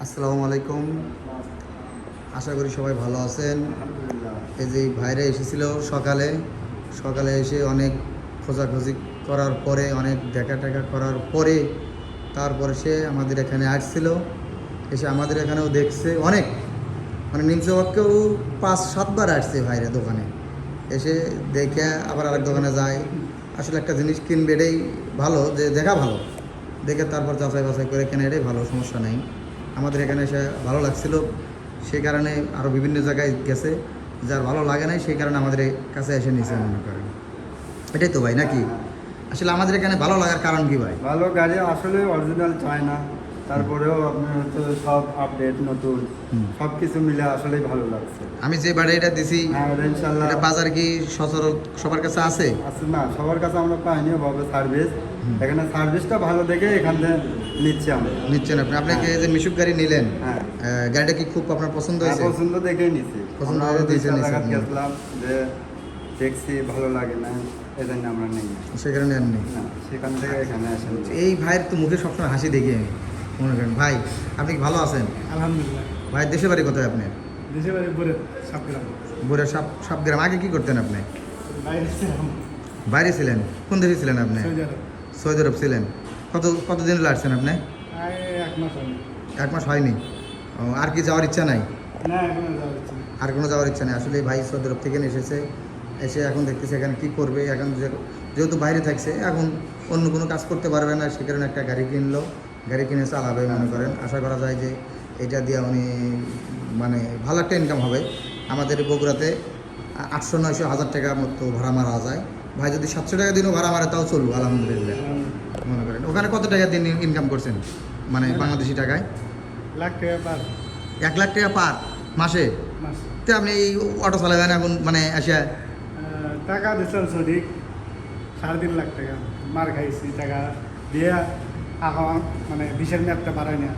আসসালামু আলাইকুম। আশা করি সবাই ভালো আছেন। এই যে ভাইরা এসেছিল সকালে সকালে এসে অনেক খোঁজাখুঁজি করার পরে, অনেক দেখা টেকা করার পরে তারপরে সে আমাদের এখানে আসছিল। এসে আমাদের এখানেও দেখছে অনেক, মানে নিমসবাগকেও 5-7 বার আসছে ভাইরা দোকানে। এসে দেখে আবার আরেক দোকানে যায়। আসলে একটা জিনিস কিনবে, এটাই ভালো, যে দেখা ভালো দেখে তারপর যাচাই বাছাই করে কেনা, এটাই ভালো, সমস্যা নেই। আমাদের এখানে এসে ভালো লাগছিল, সেই কারণে আরও বিভিন্ন জায়গায় গেছে। যার ভালো লাগে নাই সেই কারণে আমাদের কাছে এসে নিচে মনে করেন। এটাই তো ভাই নাকি? আসলে আমাদের এখানে ভালো লাগার কারণ কি ভাই? ভালো গাড়ি আসলে অরিজিনাল চায় না, তারপরেও আপনার হচ্ছে সব আপডেট নতুন সব কিছু মিলে আসলেই ভালো লাগছে। আমি যে বাড়িটা দিছি হ্যাঁ ইনশাল্লাহ এটা বাজার কি সচরাচর সবার কাছে আছে? আছে না, সবার কাছে আমরা পাইনি ওভাবে সার্ভিস। এখানে সার্ভিসটা ভালো দেখে এখান থেকে নিচ্ছি আমরা। নিচ্ছেন আপনি? আপনাকে যে মিশুক গাড়ি নিলেন, হ্যাঁ গাড়িটা কি খুব আপনার পছন্দ হয়েছে? পছন্দ দেখেই নিচ্ছি। পছন্দ আমরা হয়ে দিয়েছে, নিয়েছেন। গেছিলাম যে দেখছি ভালো লাগে না, এই জন্য আমরা নেই সেখানে নেননি? না, সেখান থেকে এখানে আসেন। এই ভাইয়ের তো মুখে সবসময় হাসি দেখি আমি, মনে করেন। ভাই আপনি কি ভালো আছেন? আলহামদুলিল্লাহ। ভাই দেশের বাড়ি কোথায় আপনার? দেশে বাড়ি বলে সাবগ্রাম। বইরা সব গ্রাম। আগে কি করতেন আপনি? বাইরে ছিলাম, বাইরে ছিলেন? কোন দেশে ছিলেন আপনি? সৌদি আরব। সৌদি আরব ছিলেন। কতদিন আসছেন আপনি? প্রায় 1 মাস হয়নি। 1 মাস হয়নি? ও, আর কি যাওয়ার ইচ্ছা নাই? না, এখনো যাওয়া হচ্ছে না। আর কোনো যাওয়ার ইচ্ছা নেই? আসলে ভাই সৌদি আরব থেকে এসেছে, এসে এখন দেখতেছে এখানে কী করবে। এখন যেহেতু বাইরে থাকছে, এখন অন্য কোনো কাজ করতে পারবে না, সে কারণে একটা গাড়ি কিনলো। গাড়ি কিনে চালাবে মনে করেন। আশা করা যায় যে এটা দিয়ে উনি মানে ভালো একটা ইনকাম হবে। আমাদের বগুড়াতে 800-900-1000 টাকার মতো ভাড়া মারা যায়। ভাই যদি 700 টাকা দিনও ভাড়া মারে তাও চলবো আলহামদুলিল্লাহ মনে করেন। ওখানে কত টাকা দিন ইনকাম করছেন মানে বাংলাদেশি টাকায়? লাখ টাকা পার 1 লাখ টাকা পার মাসে? মাস। তো আপনি এই অটো চালাবেন এখন মানে আসিয়া? টাকা দিচ্ছিলাম সঠিক 3.5 লাখ টাকা মার খাইছি। টাকা দিয়ে এখন মানে বিশের ম্যাপটা বাড়াই না,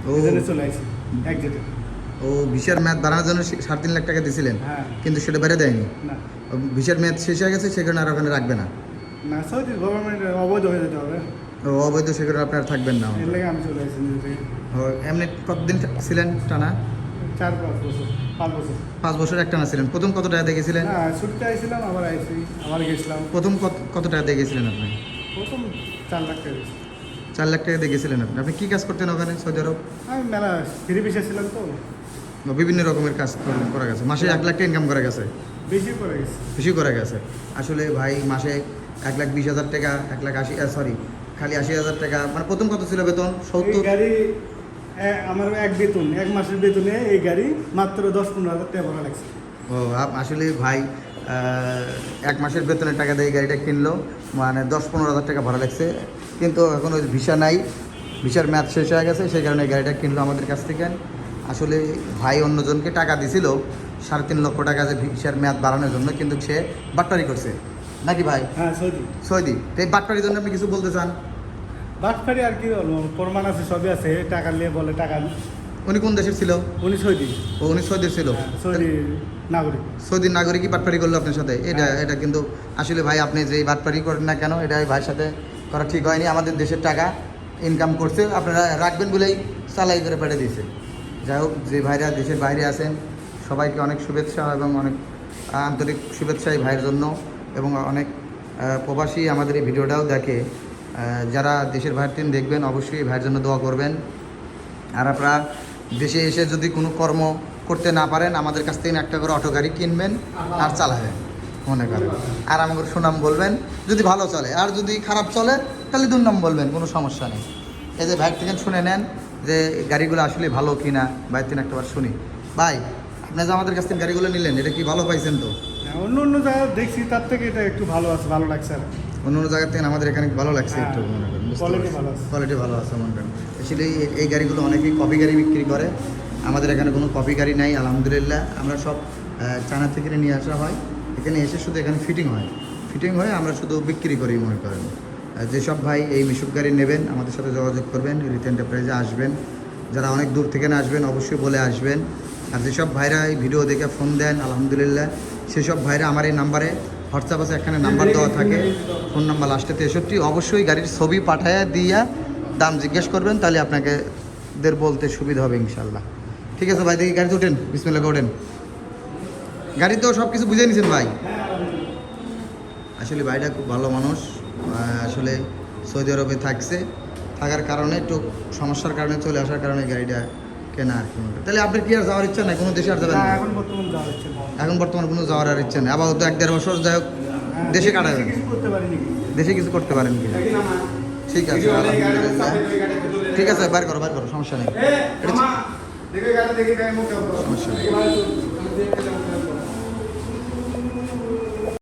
ও এই জন্য চলে আসছি এক যেতে। ও ভিসার মেয়াদ বাড়ানোর জন্য 3.5 লাখ টাকা দিয়েছিলেন, হ্যাঁ কিন্তু সেটা বেড়ে দেয়নি। না ও ভিসার মেয়াদ শেষ হয়ে গেছে, সে কারণে আর ওখানে রাখবে না। না, সৌদি গভর্নমেন্ট অবৈধ হয়ে যেতে হবে, ও অবৈধ, সে কারণে আপনার থাকবেন না। এর লেগে আমি চলে আসছি নিজে থেকে। ও, এমনি কতদিন ছিলেন টানা? 4-5 বছর, 5 বছর। 5 বছর একটানা ছিলেন। প্রথম কত টাকা দিয়ে গেছিলেন? না, ছুটতে আইছিলাম, আবার আইসি, আবার গেছিলাম। প্রথম কত টাকা দিয়ে গেছিলেন আপনি? প্রথম 4 লাখ টাকা দিয়েছি। 4 লাখ টাকা দিয়ে গেছিলেন আপনি। আপনি কী কাজ করতেন ওখানে সৌদি আরব? আমি মেলা ফ্রি বিষয় ছিলাম তো, ও, বিভিন্ন রকমের কাজ করা গেছে। মাসে 1 লাখ টাকা ইনকাম করা গেছে? বেশি করে গেছি। বেশি করা গেছে। আসলে ভাই মাসে 1,20,000 টাকা, 1,80,000, সরি খালি 80,000 টাকা। মানে প্রথম কত ছিল বেতন? এই 70? গাড়ি আমার এক মাসের বেতনে এই গাড়ি মাত্র 10-15 হাজার টাকা ভাড়া লাগছে। ও, আসলে ভাই 1 মাসের বেতনের টাকা দিয়ে এই গাড়িটা কিনলো, মানে 10-15 হাজার টাকা ভাড়া লাগছে। কিন্তু এখন ওই ভিসা নাই, ভিসার মেয়াদ শেষ হয়ে গেছে, সেই কারণে এই গাড়িটা কিনলো আমাদের কাছ থেকে। আসলে ভাই অন্যজনকে টাকা দিছিল 3.5 লক্ষ টাকা যে ভিসার মেয়াদ বাড়ানোর জন্য, কিন্তু সে বাটপারি করছে নাকি ভাই? হ্যাঁ সৌদি সৌদি। তো এই বাটপারির জন্য আপনি কিছু বলতে চান? বাটফারি আর কি বলবো, প্রমাণ আছে, সবই আছে। টাকা নিয়ে বলে টাকা। উনি কোন দেশের ছিল? উনি সৌদি। ও, উনি সৌদির ছিল। হ্যাঁ, সৌদি নাগরিক। সৌদির নাগরিকই বাটপারি করলো আপনার সাথে? এটা কিন্তু আসলে ভাই আপনি যে বাটপারি করেন না কেন, এটা ভাইয়ের সাথে করা ঠিক হয়নি। আমাদের দেশের টাকা ইনকাম করছে, আপনারা রাখবেন বলেই চালাই করে পেটে দিয়েছে। যাই হোক, যে ভাইরা দেশের বাইরে আছেন সবাইকে অনেক শুভেচ্ছা এবং অনেক আন্তরিক শুভেচ্ছা এই ভাইয়ের জন্য। এবং অনেক প্রবাসী আমাদের এই ভিডিওটাও দেখে। যারা দেশের বাইরে থেকে দেখবেন অবশ্যই এই ভাইয়ের জন্য দোয়া করবেন। আর আপনারা দেশে এসে যদি কোনো কর্ম করতে না পারেন, আমাদের কাছ থেকে একটা করে অটো গাড়ি কিনবেন আর চালাবেন মনে করেন। আর আমাকে সুনাম বলবেন যদি ভালো চলে, আর যদি খারাপ চলে তাহলে দুর্নাম বলবেন, কোনো সমস্যা নেই। এই যে ভাই থেকে শুনে নেন যে গাড়িগুলো আসলে ভালো কিনা। ভাই থেকে একটাবার শুনি। ভাই আপনি যে আমাদের কাছ থেকে গাড়িগুলো নিলেন, এটা কি ভালো পাইছেন? তো হ্যাঁ, অন্য অন্য জায়গায় দেখছি, তার থেকে এটা একটু ভালো আছে, ভালো লাগছে আর। অন্য অন্য জায়গার থেকে আমাদের এখানে ভালো লাগছে একটু মনে করেন। কোয়ালিটি ভালো আছে। কোয়ালিটি ভালো আছে মনে করেন। আসলে এই গাড়িগুলো অনেকেই কপি গাড়ি বিক্রি করে, আমাদের এখানে কোনো কপি গাড়ি নাই আলহামদুলিল্লাহ। আমরা সব চায়না থেকে নিয়ে আসা হয়, এখানে এসে শুধু এখানে ফিটিং হয় আমরা শুধু বিক্রি করি মনে করেন। যেসব ভাই এই মিশুক গাড়ি নেবেন আমাদের সাথে যোগাযোগ করবেন, রিত এন্টারপ্রাইজে আসবেন। যারা অনেক দূর থেকে না আসবেন অবশ্যই বলে আসবেন। আর যেসব ভাইরা এই ভিডিও দেখে ফোন দেন আলহামদুলিল্লাহ, সেসব ভাইরা আমার এই নাম্বারে হোয়াটসঅ্যাপ আছে, এখানে নাম্বার দেওয়া থাকে, ফোন নাম্বার লাস্টে 63, অবশ্যই গাড়ির ছবি পাঠায়া দিয়া দাম জিজ্ঞেস করবেন, তাহলে আপনাকে আপনাদের বলতে সুবিধা হবে ইনশাল্লাহ। ঠিক আছে ভাই, দেখি গাড়িতে ওঠেন, বিসমিল্লাহ ওঠেন। গাড়ি তো সব কিছু বুঝে নিয়েছেন ভাই। আসলে ভাইটা খুব ভালো মানুষ, আসলে সৌদি আরবে থাকার কারণে একটু সমস্যার কারণে চলে আসার কারণে গাড়িটা কেনা আর কি। তাহলে আপনার কি আর যাওয়ার ইচ্ছা নাই, কোনো দেশে আর যাবেন না? এখন বর্তমান যাওয়া হচ্ছে না। এখন বর্তমানে কোনো যাওয়ার আর ইচ্ছা নেই, আপাতত 1-1.5 বছর যাই হোক দেশে কাটাবেন। কিছু করতে পারিনি কি? দেশে কিছু করতে পারেন কি? ঠিক আছে, আলহামদুলিল্লাহ। ঠিক আছে, বার করো সমস্যা নেই, সমস্যা নেই।